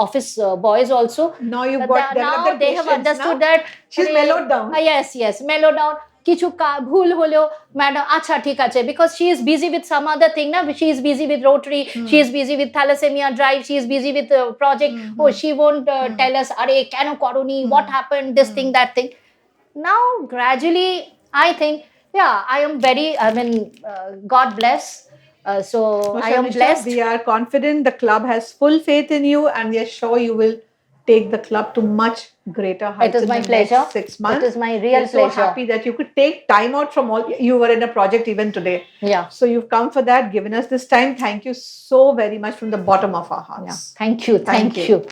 office boys also. Now you've got developed now that they have patience, understood now? that She's mellowed down. yes, mellowed down. কিছু ভুল হলেও madam আচ্ছা ঠিক আছে, because she is busy with some other thing now. She is busy with Rotary, she is busy with thalassemia drive, she is busy with project. Oh, she won't tell us আরে কেন করনি, what happened, this thing, that thing. Now gradually I think, yeah, I am very, I mean, God bless. So I am Shanisha, blessed. we are confident the club has full faith in you, and we are sure you will take the club to much greater heights. It is in my the pleasure. Next 6 months. It is my real We're pleasure. So happy that you could take time out from all. You were in a project even today. Yeah. So you've come for that, given us this time. Thank you so very much from the bottom of our hearts. Yeah. Thank you.